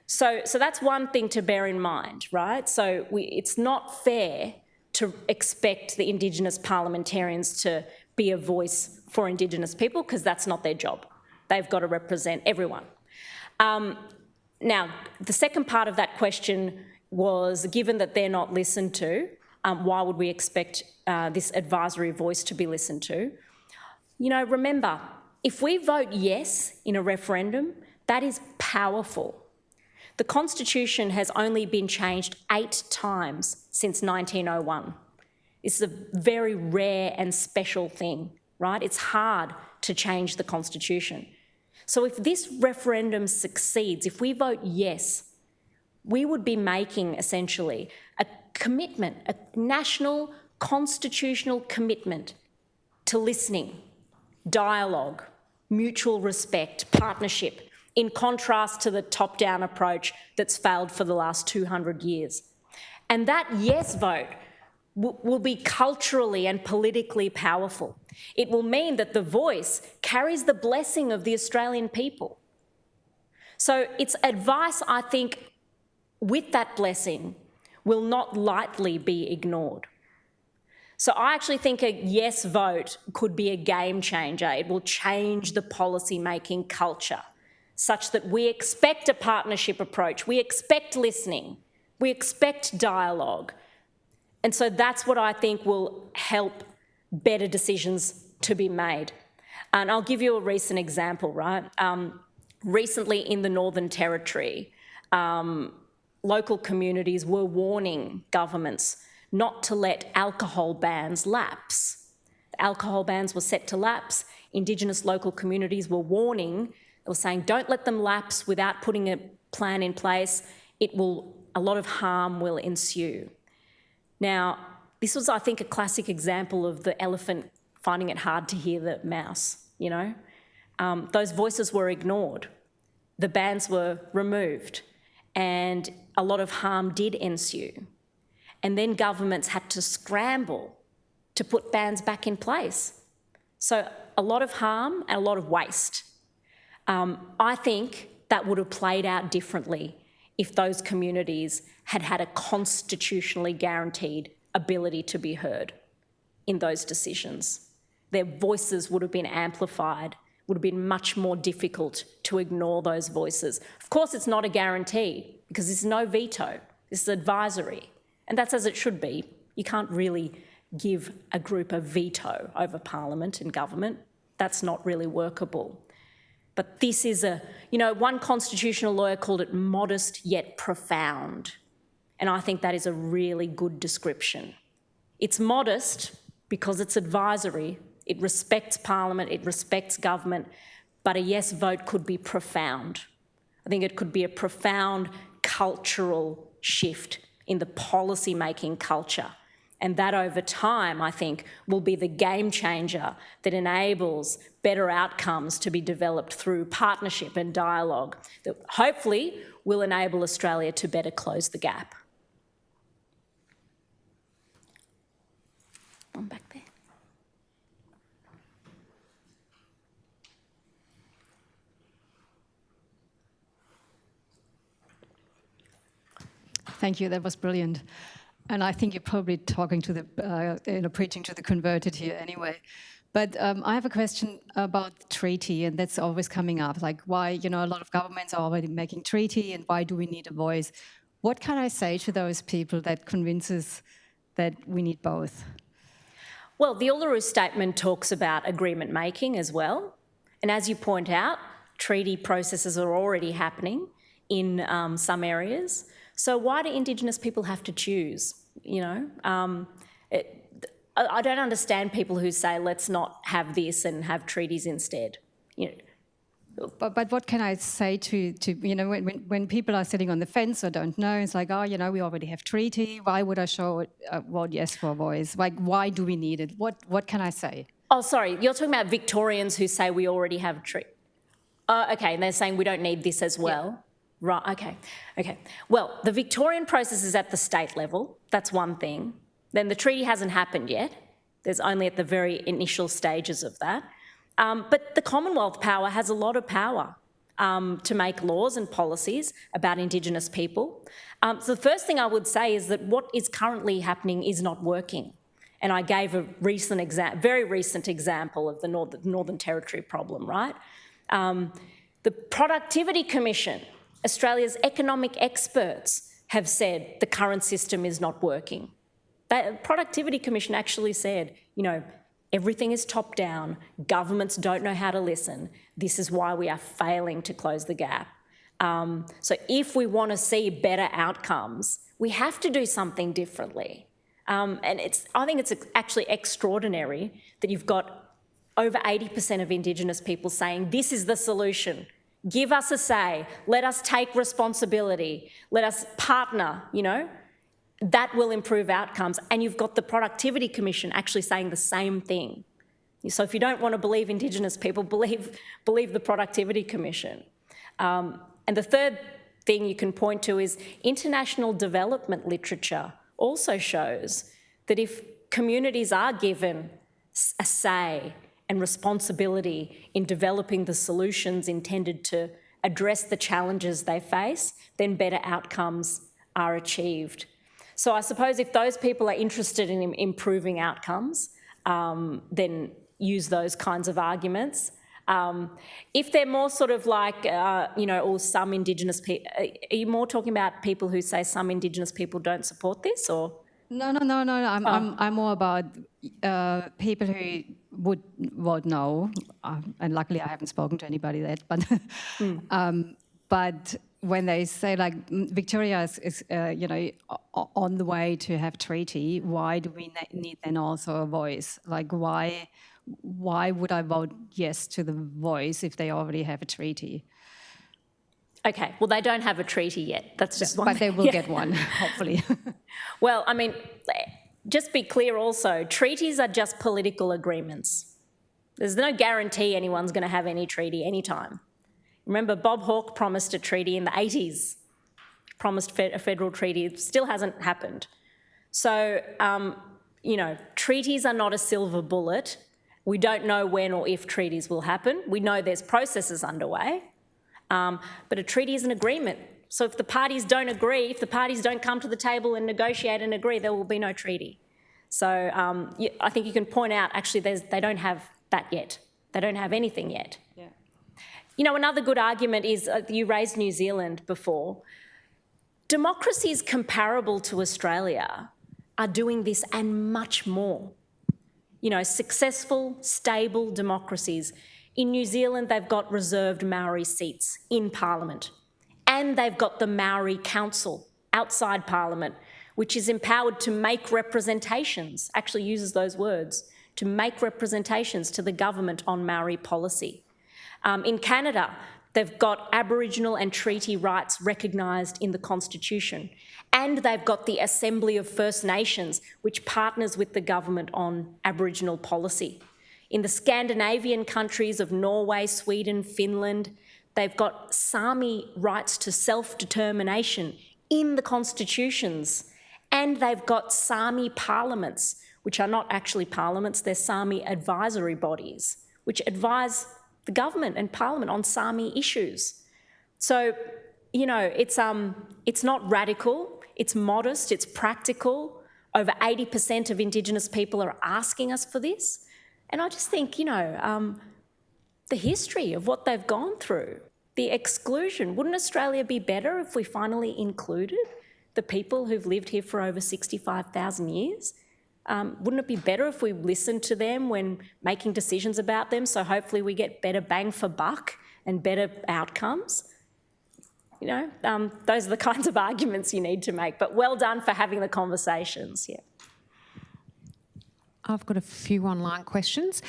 So that's one thing to bear in mind, right? So it's not fair to expect the Indigenous parliamentarians to be a voice for Indigenous people because that's not their job. They've got to represent everyone. Now, the second part of that question was, given that they're not listened to, why would we expect this advisory voice to be listened to? You know, remember, if we vote yes in a referendum, that is powerful. The Constitution has only been changed 8 times since 1901. It's a very rare and special thing, right? It's hard to change the Constitution. So if this referendum succeeds, if we vote yes, we would be making essentially a commitment, a national constitutional commitment to listening, dialogue, mutual respect, partnership, in contrast to the top-down approach that's failed for the last 200 years. And that yes vote will be culturally and politically powerful. It will mean that the voice carries the blessing of the Australian people. So it's advice, I think, with that blessing will not lightly be ignored. So I actually think a yes vote could be a game changer. It will change the policy-making culture such that we expect a partnership approach, we expect listening, we expect dialogue. And so that's what I think will help better decisions to be made. And I'll give you a recent example, right? Recently in the Northern Territory, local communities were warning governments not to let alcohol bans lapse. Alcohol bans were set to lapse. Indigenous local communities were warning, they were saying, don't let them lapse without putting a plan in place. A lot of harm will ensue. Now, this was, I think, a classic example of the elephant finding it hard to hear the mouse, you know? Those voices were ignored. The bans were removed and a lot of harm did ensue. And then governments had to scramble to put bans back in place. So a lot of harm and a lot of waste. I think that would have played out differently if those communities had had a constitutionally guaranteed ability to be heard in those decisions. Their voices would have been amplified, would have been much more difficult to ignore those voices. Of course, it's not a guarantee because there's no veto, this is advisory. And that's as it should be. You can't really give a group a veto over Parliament and government. That's not really workable. But this is one constitutional lawyer called it modest yet profound. And I think that is a really good description. It's modest because it's advisory. It respects Parliament, it respects government, but a yes vote could be profound. I think it could be a profound cultural shift in the policy-making culture. And that over time, I think, will be the game changer that enables better outcomes to be developed through partnership and dialogue that hopefully will enable Australia to better close the gap. One back there. Thank you, that was brilliant. And I think you're probably talking to the, preaching to the converted here anyway. But I have a question about the treaty, and that's always coming up. Like why, a lot of governments are already making treaty, and why do we need a voice? What can I say to those people that convinces that we need both? Well, the Uluru Statement talks about agreement making as well. And as you point out, treaty processes are already happening in some areas. So why do Indigenous people have to choose? I don't understand people who say, let's not have this and have treaties instead. But what can I say to when people are sitting on the fence or don't know, it's like, we already have treaty. Why would I vote yes for a voice? Like, why do we need it? What can I say? Oh, sorry, you're talking about Victorians who say we already have a treaty. Okay, and they're saying we don't need this as well. Yeah. Right, okay. Well, the Victorian process is at the state level. That's one thing. Then the treaty hasn't happened yet. There's only at the very initial stages of that. But the Commonwealth power has a lot of power to make laws and policies about Indigenous people. So the first thing I would say is that what is currently happening is not working. And I gave a very recent example of the Northern Territory problem, right? The Productivity Commission, Australia's economic experts, have said the current system is not working. The Productivity Commission actually said, everything is top down, governments don't know how to listen. This is why we are failing to close the gap. So if we want to see better outcomes, we have to do something differently. And I think it's actually extraordinary that you've got over 80% of Indigenous people saying this is the solution. Give us a say, let us take responsibility, let us partner, that will improve outcomes. And you've got the Productivity Commission actually saying the same thing. So if you don't want to believe Indigenous people, believe the Productivity Commission. And the third thing you can point to is international development literature also shows that if communities are given a say and responsibility in developing the solutions intended to address the challenges they face, then better outcomes are achieved. So I suppose if those people are interested in improving outcomes, then use those kinds of arguments. If they're more sort of like, or some Indigenous people, are you more talking about people who say some Indigenous people don't support this, or? No. I'm more about people who would vote no, and luckily I haven't spoken to anybody yet. But but when they say like Victoria is on the way to have treaty, why do we need then also a voice? Like why would I vote yes to the voice if they already have a treaty? Okay, well, they don't have a treaty yet. That's just one But they thing. will get one, hopefully. Well, I mean, just be clear also, treaties are just political agreements. There's no guarantee anyone's going to have any treaty anytime. Remember, Bob Hawke promised a treaty in the 80s, promised a federal treaty. It still hasn't happened. So, treaties are not a silver bullet. We don't know when or if treaties will happen. We know there's processes underway. But a treaty is an agreement. So if the parties don't agree, if the parties don't come to the table and negotiate and agree, there will be no treaty. So I think you can point out, actually, they don't have that yet. They don't have anything yet. Yeah. Another good argument is, you raised New Zealand before. Democracies comparable to Australia are doing this and much more. Successful, stable democracies. In New Zealand, they've got reserved Maori seats in Parliament, and they've got the Maori Council outside Parliament, which is empowered to make representations, actually uses those words, to make representations to the government on Maori policy. In Canada, they've got Aboriginal and treaty rights recognised in the Constitution, and they've got the Assembly of First Nations, which partners with the government on Aboriginal policy. In the Scandinavian countries of Norway, Sweden, Finland, they've got Sami rights to self-determination in the constitutions, and they've got Sami parliaments, which are not actually parliaments, they're Sami advisory bodies, which advise the government and parliament on Sami issues. So, it's not radical, it's modest, it's practical. Over 80% of Indigenous people are asking us for this. And I just think, the history of what they've gone through, the exclusion, wouldn't Australia be better if we finally included the people who've lived here for over 65,000 years? Wouldn't it be better if we listened to them when making decisions about them, so hopefully we get better bang for buck and better outcomes? Those are the kinds of arguments you need to make. But well done for having the conversations, yeah. I've got a few online questions.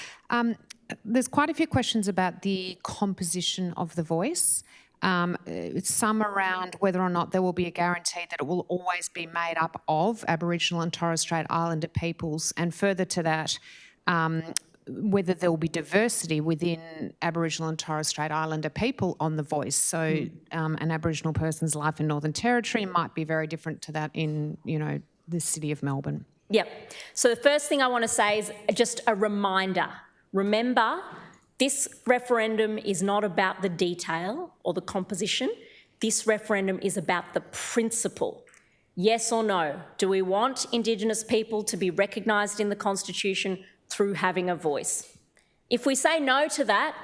There's quite a few questions about the composition of the voice. Some around whether or not there will be a guarantee that it will always be made up of Aboriginal and Torres Strait Islander peoples, and further to that, whether there will be diversity within Aboriginal and Torres Strait Islander people on the voice. So an Aboriginal person's life in Northern Territory might be very different to that in, the city of Melbourne. Yep. So the first thing I want to say is just a reminder. Remember, this referendum is not about the detail or the composition. This referendum is about the principle. Yes or no? Do we want Indigenous people to be recognised in the Constitution through having a voice? If we say no to that,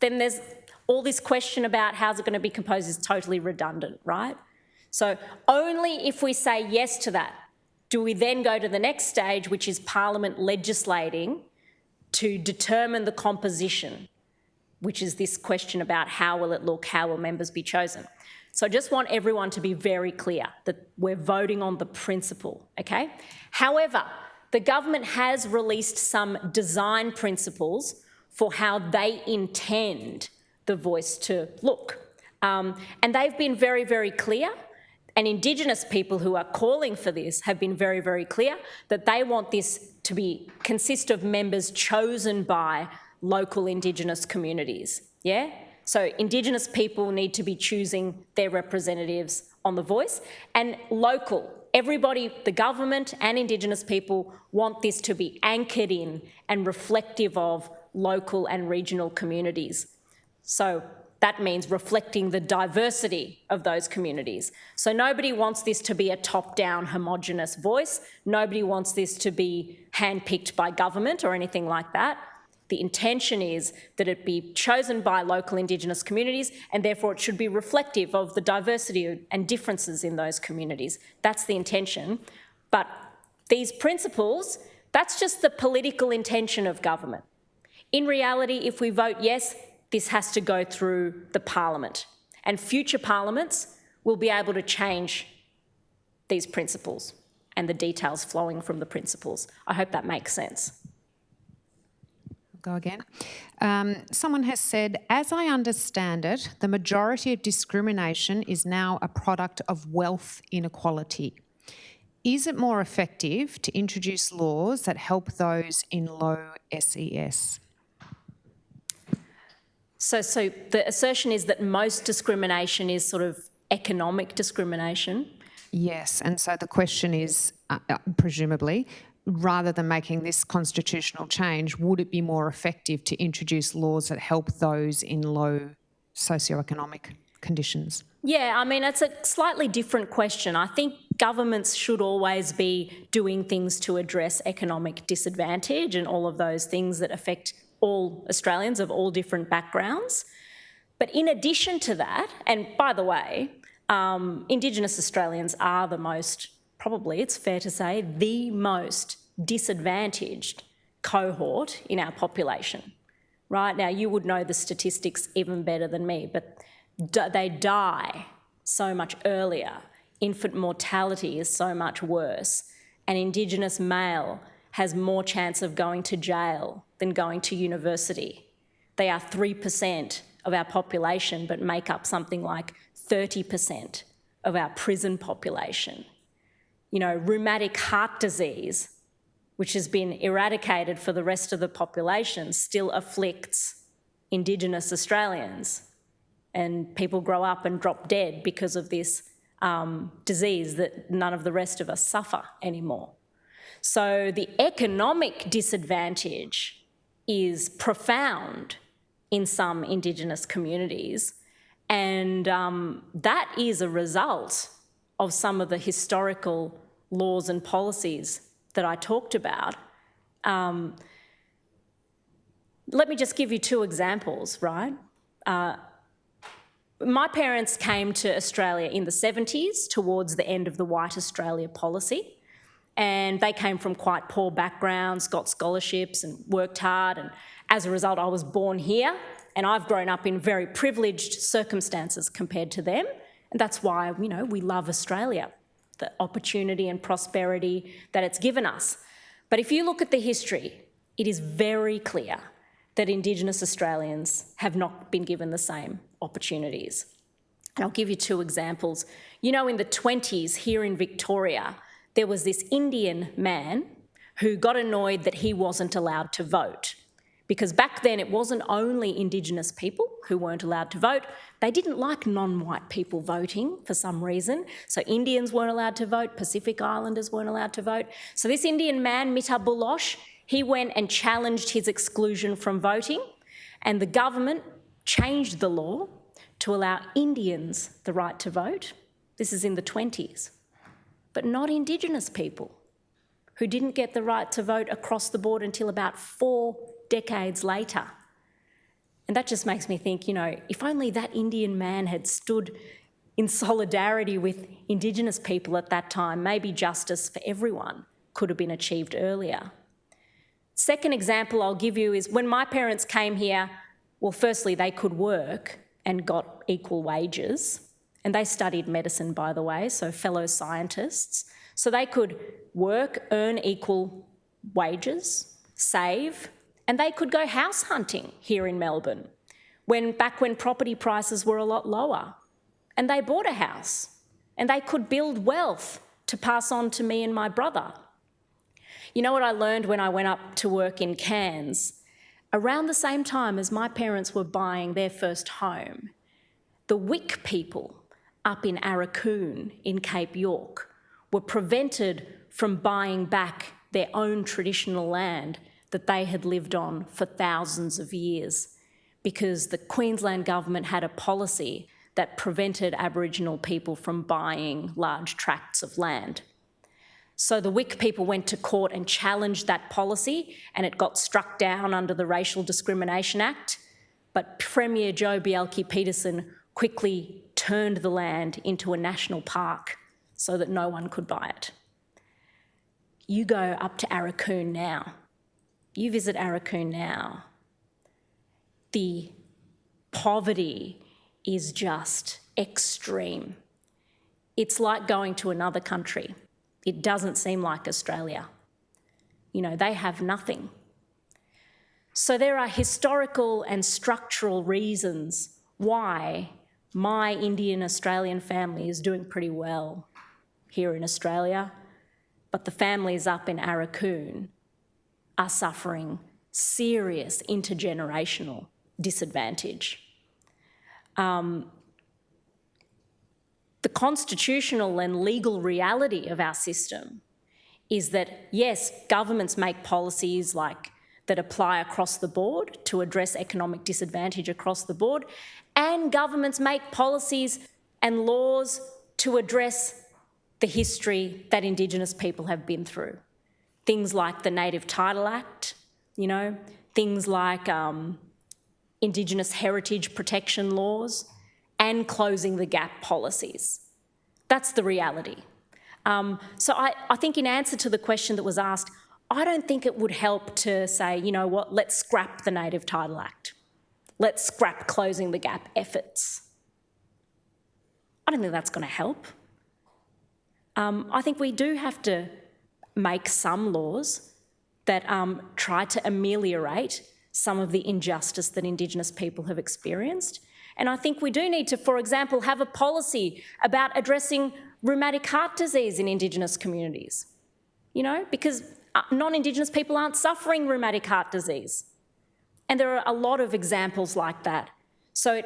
then there's all this question about how's it going to be composed is totally redundant, right? So only if we say yes to that do we then go to the next stage, which is Parliament legislating to determine the composition, which is this question about how will it look, how will members be chosen. So I just want everyone to be very clear that we're voting on the principle, okay? However, the government has released some design principles for how they intend the voice to look. And they've been very, very clear. And Indigenous people who are calling for this have been very, very clear that they want this to consist of members chosen by local Indigenous communities, yeah? So Indigenous people need to be choosing their representatives on the voice, and local, everybody, the government and Indigenous people want this to be anchored in and reflective of local and regional communities. So That means reflecting the diversity of those communities. So nobody wants this to be a top-down homogenous voice. Nobody wants this to be handpicked by government or anything like that. The intention is that it be chosen by local Indigenous communities, and therefore it should be reflective of the diversity and differences in those communities. That's the intention. But these principles, that's just the political intention of government. In reality, if we vote yes, this has to go through the parliament, and future parliaments will be able to change these principles and the details flowing from the principles. I hope that makes sense. Go again. Someone has said, as I understand it, the majority of discrimination is now a product of wealth inequality. Is it more effective to introduce laws that help those in low SES? So the assertion is that most discrimination is sort of economic discrimination. Yes, and so the question is, presumably, rather than making this constitutional change, would it be more effective to introduce laws that help those in low socioeconomic conditions? Yeah, I mean, it's a slightly different question. I think governments should always be doing things to address economic disadvantage and all of those things that affect all Australians of all different backgrounds. But in addition to that, and by the way, Indigenous Australians are the most, probably it's fair to say, the most disadvantaged cohort in our population. Right now, you would know the statistics even better than me, but they die so much earlier. Infant mortality is so much worse. An Indigenous male has more chance of going to jail than going to university. They are 3% of our population, but make up something like 30% of our prison population. You know, rheumatic heart disease, which has been eradicated for the rest of the population, still afflicts Indigenous Australians. And people grow up and drop dead because of this disease that none of the rest of us suffer anymore. So the economic disadvantage is profound in some Indigenous communities, and that is a result of some of the historical laws and policies that I talked about. Let me just give you two examples, right? My parents came to Australia in the 70s, towards the end of the White Australia policy. And they came from quite poor backgrounds, got scholarships and worked hard. And as a result, I was born here, and I've grown up in very privileged circumstances compared to them. And that's why, you know, we love Australia, the opportunity and prosperity that it's given us. But if you look at the history, it is very clear that Indigenous Australians have not been given the same opportunities. And I'll give you two examples. You know, in the 20s here in Victoria, there was this Indian man who got annoyed that he wasn't allowed to vote. Because back then it wasn't only Indigenous people who weren't allowed to vote. They didn't like non-white people voting for some reason. So Indians weren't allowed to vote, Pacific Islanders weren't allowed to vote. So this Indian man, Mita Bulosh, he went and challenged his exclusion from voting, and the government changed the law to allow Indians the right to vote. This is in the 20s. But not Indigenous people, who didn't get the right to vote across the board until about 4 decades later. And that just makes me think, you know, if only that Indian man had stood in solidarity with Indigenous people at that time, maybe justice for everyone could have been achieved earlier. Second example I'll give you is when my parents came here, well, firstly, they could work and got equal wages. And they studied medicine, by the way, so fellow scientists. So they could work, earn equal wages, save, and they could go house hunting here in Melbourne, back when property prices were a lot lower. And they bought a house, and they could build wealth to pass on to me and my brother. You know what I learned when I went up to work in Cairns? Around the same time as my parents were buying their first home, the Wick people up in Arakoon in Cape York were prevented from buying back their own traditional land that they had lived on for thousands of years because the Queensland government had a policy that prevented Aboriginal people from buying large tracts of land. So the Wik people went to court and challenged that policy, and it got struck down under the Racial Discrimination Act. But Premier Joe Bjelke-Petersen quickly turned the land into a national park so that no one could buy it. You go up to Arakoon now. You visit Arakoon now. The poverty is just extreme. It's like going to another country. It doesn't seem like Australia. You know, they have nothing. So there are historical and structural reasons why my Indian Australian family is doing pretty well here in Australia, but the families up in Arakoon are suffering serious intergenerational disadvantage. The constitutional and legal reality of our system is that, yes, governments make policies like that apply across the board to address economic disadvantage across the board, and governments make policies and laws to address the history that Indigenous people have been through. Things like the Native Title Act, you know, things like Indigenous heritage protection laws, and closing the gap policies. That's the reality. So I think in answer to the question that was asked, I don't think it would help to say, you know what, let's scrap the Native Title Act. Let's scrap closing the gap efforts. I don't think that's going to help. I think we do have to make some laws that try to ameliorate some of the injustice that Indigenous people have experienced. And I think we do need to, for example, have a policy about addressing rheumatic heart disease in Indigenous communities, you know, because non-Indigenous people aren't suffering rheumatic heart disease. And there are a lot of examples like that. So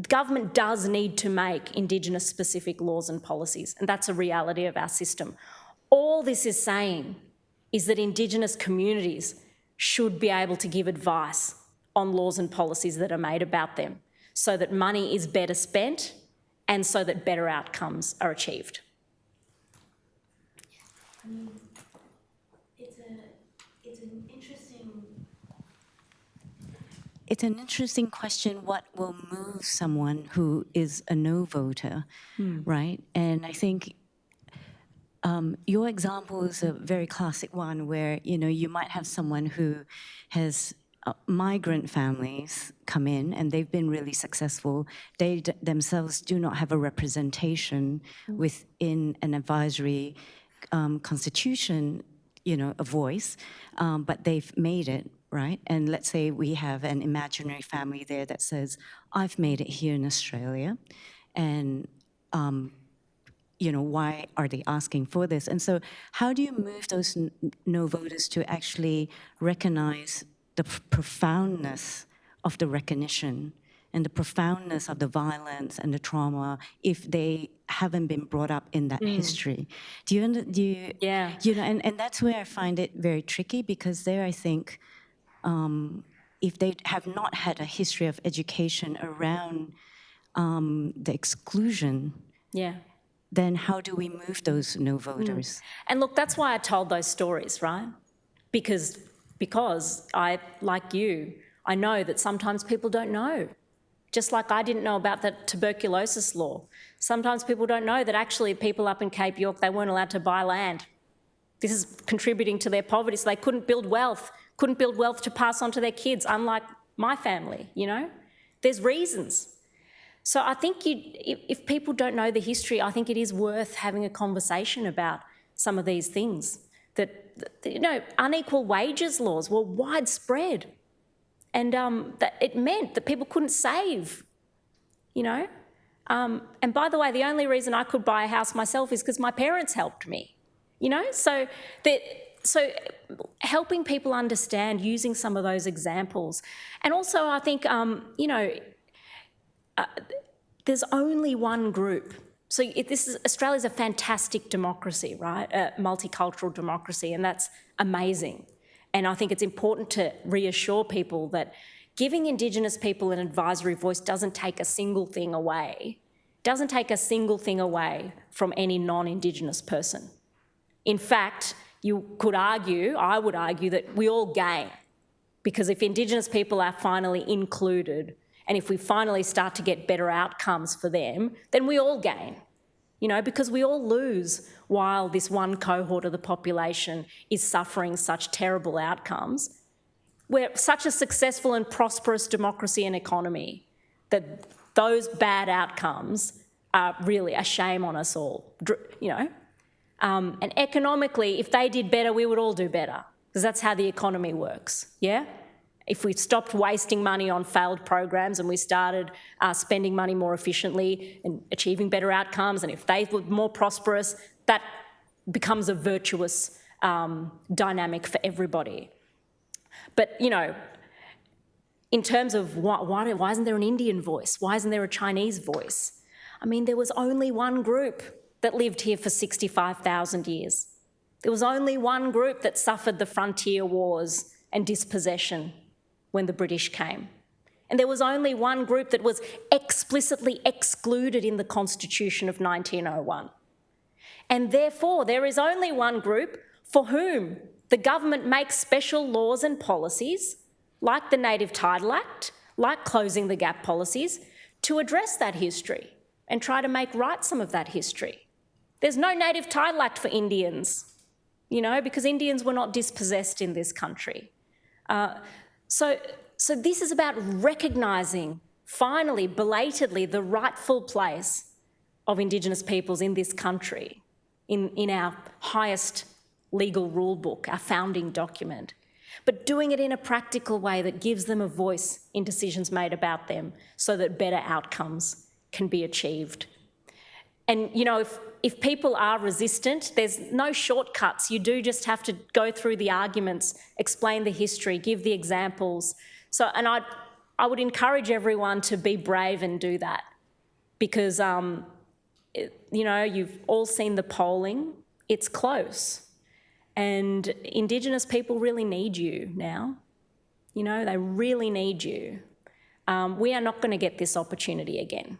government does need to make Indigenous specific laws and policies, and that's a reality of our system. All this is saying is that Indigenous communities should be able to give advice on laws and policies that are made about them so that money is better spent and so that better outcomes are achieved. It's an interesting question, what will move someone who is a no voter, right? And I think your example is a very classic one where, you know, you might have someone who has migrant families come in and they've been really successful. They themselves do not have a representation within an advisory constitution, you know, a voice, but they've made it. Right? And let's say we have an imaginary family there that says, I've made it here in Australia, and, you know, why are they asking for this? And so how do you move those no voters to actually recognize the profoundness of the recognition and the profoundness of the violence and the trauma if they haven't been brought up in that history? Do you, Yeah. You know, and that's where I find it very tricky, because there I think, if they have not had a history of education around the exclusion, then how do we move those no voters? And look, that's why I told those stories, right? Because I, like you, I know that sometimes people don't know. Just like I didn't know about the tuberculosis law. Sometimes people don't know that actually people up in Cape York, they weren't allowed to buy land. This is contributing to their poverty, so they couldn't build wealth to pass on to their kids, unlike my family, you know? There's reasons. So I think if people don't know the history, I think it is worth having a conversation about some of these things. That, you know, unequal wages laws were widespread, and that it meant that people couldn't save, you know? And by the way, the only reason I could buy a house myself is because my parents helped me, you know? So helping people understand, using some of those examples. And also I think, you know, there's only one group. So Australia's a fantastic democracy, right? A multicultural democracy, and that's amazing. And I think it's important to reassure people that giving Indigenous people an advisory voice doesn't take a single thing away, from any non-Indigenous person. In fact, I would argue that we all gain, because if Indigenous people are finally included and if we finally start to get better outcomes for them, then we all gain, because we all lose while this one cohort of the population is suffering such terrible outcomes. We're such a successful and prosperous democracy and economy that those bad outcomes are really a shame on us all, And economically, if they did better, we would all do better, because that's how the economy works, yeah? If we stopped wasting money on failed programs and we started spending money more efficiently and achieving better outcomes, and if they were more prosperous, that becomes a virtuous dynamic for everybody. But, in terms of why isn't there an Indian voice? Why isn't there a Chinese voice? I mean, there was only one group that lived here for 65,000 years. There was only one group that suffered the frontier wars and dispossession when the British came. And there was only one group that was explicitly excluded in the Constitution of 1901. And therefore, there is only one group for whom the government makes special laws and policies, like the Native Title Act, like closing the gap policies, to address that history and try to make right some of that history. There's no Native Title Act for Indians, because Indians were not dispossessed in this country. So this is about recognising, finally, belatedly, the rightful place of Indigenous peoples in this country, in our highest legal rule book, our founding document, but doing it in a practical way that gives them a voice in decisions made about them so that better outcomes can be achieved. And, if people are resistant, there's no shortcuts. You do just have to go through the arguments, explain the history, give the examples. And I would encourage everyone to be brave and do that, because, you've all seen the polling. It's close. And Indigenous people really need you now. They really need you. We are not going to get this opportunity again.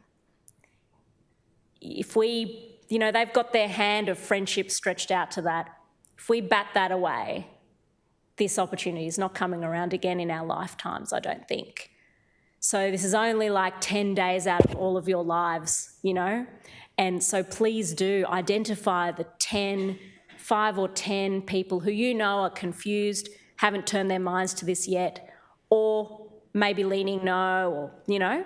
If they've got their hand of friendship stretched out to that. If we bat that away, this opportunity is not coming around again in our lifetimes, I don't think. So this is only like 10 days out of all of your lives, And so please do identify the 5 or 10 people who are confused, haven't turned their minds to this yet, or maybe leaning no, or,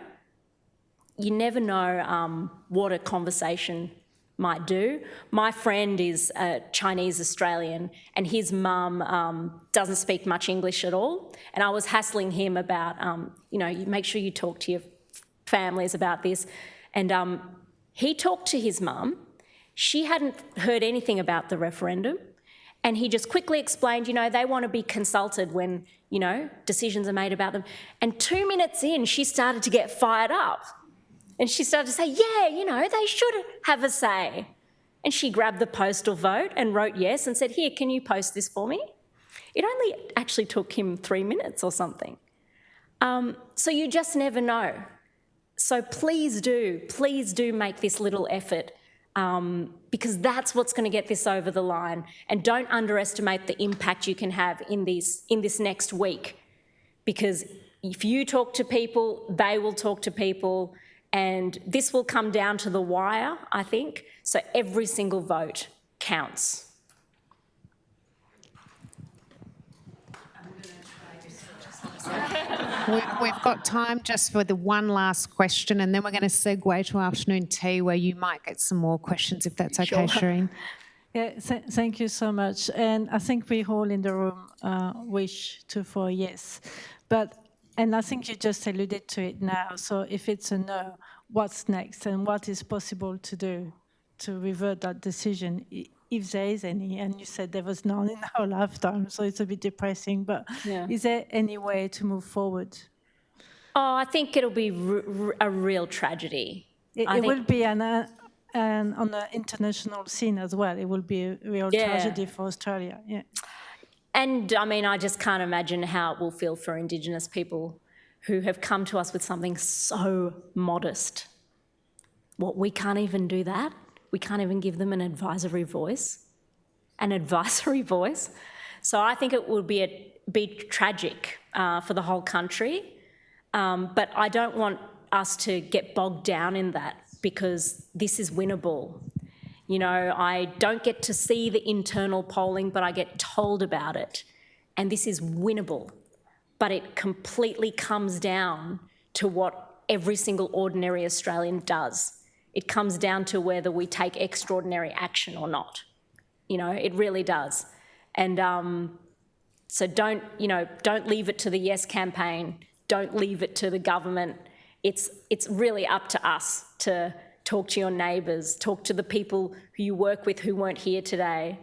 you never know what a conversation might do. My friend is a Chinese Australian, and his mum doesn't speak much English at all. And I was hassling him about, you make sure you talk to your families about this. And he talked to his mum. She hadn't heard anything about the referendum. And he just quickly explained, they want to be consulted when, decisions are made about them. And 2 minutes in, she started to get fired up. And she started to say, they should have a say. And she grabbed the postal vote and wrote yes and said, here, can you post this for me? It only actually took him 3 minutes or something. So you just never know. So please do make this little effort, because that's what's going to get this over the line. And don't underestimate the impact you can have in this next week, because if you talk to people, they will talk to people. And this will come down to the wire, I think. So every single vote counts. We've got time just for the one last question, and then we're going to segue to afternoon tea, where you might get some more questions, if that's okay, Shireen. Yeah, thank you so much. And I think we all in the room wish for a yes. And I think you just alluded to it now. So if it's a no, what's next, and what is possible to do to revert that decision, if there is any? And you said there was none in our lifetime, so it's a bit depressing. But Is there any way to move forward? Oh, I think it'll be a real tragedy. It will be on the international scene as well. It will be a real tragedy for Australia. Yeah. And I mean, I just can't imagine how it will feel for Indigenous people who have come to us with something so modest. What, we can't even do that? We can't even give them an advisory voice? An advisory voice? So I think it would be tragic for the whole country, but I don't want us to get bogged down in that, because this is winnable. You know, I don't get to see the internal polling, but I get told about it, and this is winnable. But it completely comes down to what every single ordinary Australian does. It comes down to whether we take extraordinary action or not. You know, it really does. And so don't leave it to the Yes campaign. Don't leave it to the government. It's really up to us to talk to your neighbours, talk to the people who you work with who weren't here today.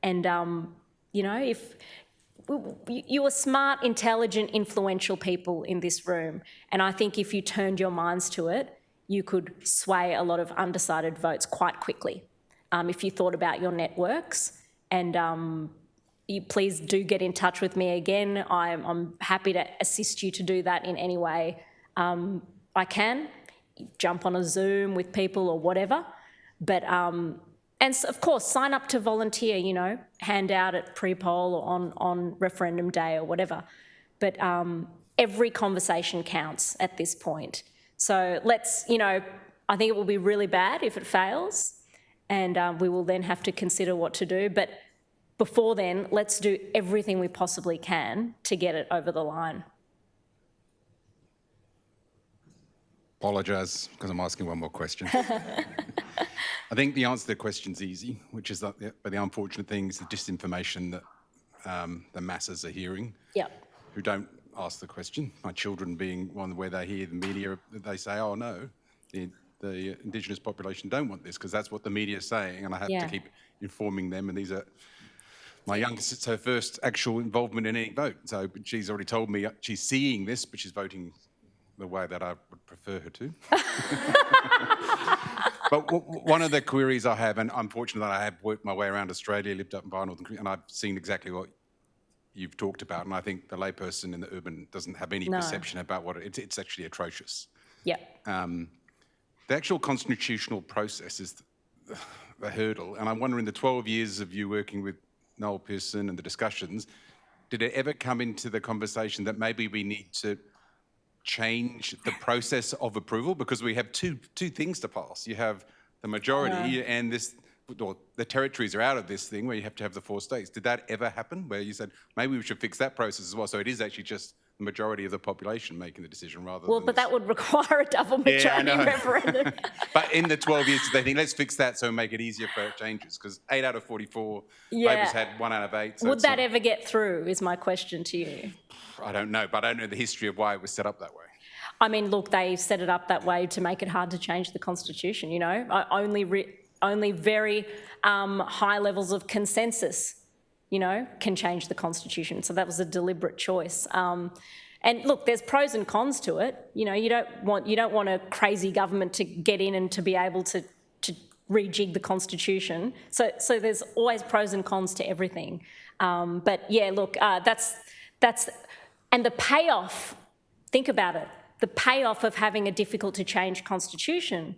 And, you know, if you are smart, intelligent, influential people in this room, and I think if you turned your minds to it, you could sway a lot of undecided votes quite quickly if you thought about your networks. And you please do get in touch with me again. I'm happy to assist you to do that in any way I can. Jump on a Zoom with people or whatever. But, and of course, sign up to volunteer, you know, hand out at pre-poll or on referendum day or whatever. But every conversation counts at this point. So let's, you know, I think it will be really bad if it fails, and we will then have to consider what to do. But before then, let's do everything we possibly can to get it over the line. Apologise, because I'm asking one more question. I think the answer to the question's easy, which is that, but the unfortunate thing is the disinformation that the masses are hearing, who don't ask the question. My children being one where they hear the media, they say, oh no, the Indigenous population don't want this, because that's what the media is saying, and I have to keep informing them. And these are, my youngest, it's her first actual involvement in any vote. So she's already told me she's seeing this, but she's voting the way that I would prefer her to. But one of the queries I have, and I'm fortunate that I have worked my way around Australia, lived up in Far Northern, and I've seen exactly what you've talked about, and I think the layperson in the urban doesn't have any perception about what it's actually atrocious. Yeah. The actual constitutional process is the hurdle, and I wonder, in the 12 years of you working with Noel Pearson and the discussions, did it ever come into the conversation that maybe we need to change the process of approval? Because we have two things to pass. You have the majority and this, or the territories are out of this thing where you have to have the 4 states. Did that ever happen where you said, maybe we should fix that process as well, so it is actually just the majority of the population making the decision rather than... Well, but that would require a double majority referendum. But in the 12 years, they think, let's fix that so make it easier for changes, because 8 out of 44, Labor's had 1 out of 8. So would that ever get through, is my question to you. I don't know, but I don't know the history of why it was set up that way. I mean, look, they set it up that way to make it hard to change the Constitution, you know. Only very high levels of consensus, you know, can change the Constitution. So that was a deliberate choice. And look, there's pros and cons to it. You know, you don't want a crazy government to get in and to be able to rejig the Constitution. So there's always pros and cons to everything. But yeah, look, that's and the payoff. Think about it. The payoff of having a difficult to change Constitution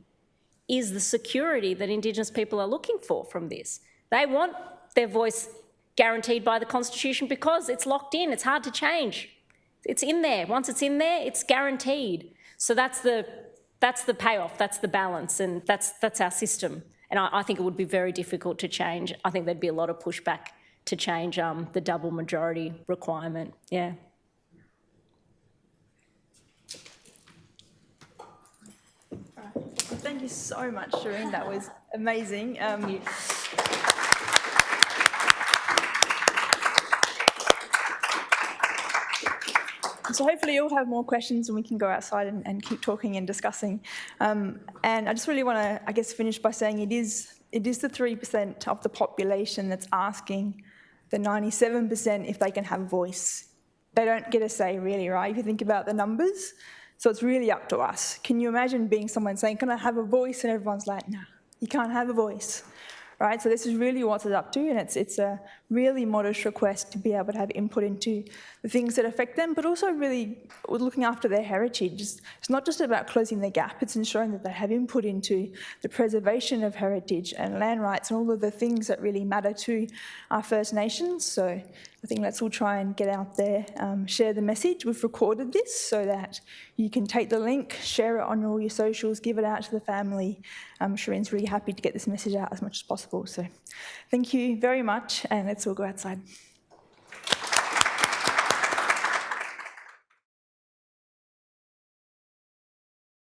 is the security that Indigenous people are looking for from this. They want their voice guaranteed by the Constitution because it's locked in, it's hard to change. It's in there. Once it's in there, it's guaranteed. So that's the payoff, that's the balance, and that's our system. And I think it would be very difficult to change. I think there'd be a lot of pushback to change the double majority requirement, yeah. Thank you so much, Shireen. That was amazing. So hopefully you'll have more questions and we can go outside and keep talking and discussing. And I just really want to, I guess, finish by saying it is the 3% of the population that's asking the 97% if they can have a voice. They don't get a say, really, right? If you think about the numbers. So it's really up to us. Can you imagine being someone saying, can I have a voice? And everyone's like, no, you can't have a voice, right? So this is really what it's up to, and it's a really modest request to be able to have input into the things that affect them, but also really looking after their heritage. It's not just about closing the gap, it's ensuring that they have input into the preservation of heritage and land rights and all of the things that really matter to our First Nations. So I think let's all try and get out there, share the message. We've recorded this so that you can take the link, share it on all your socials, give it out to the family. Shireen's really happy to get this message out as much as possible. So thank you very much, and let's all go outside.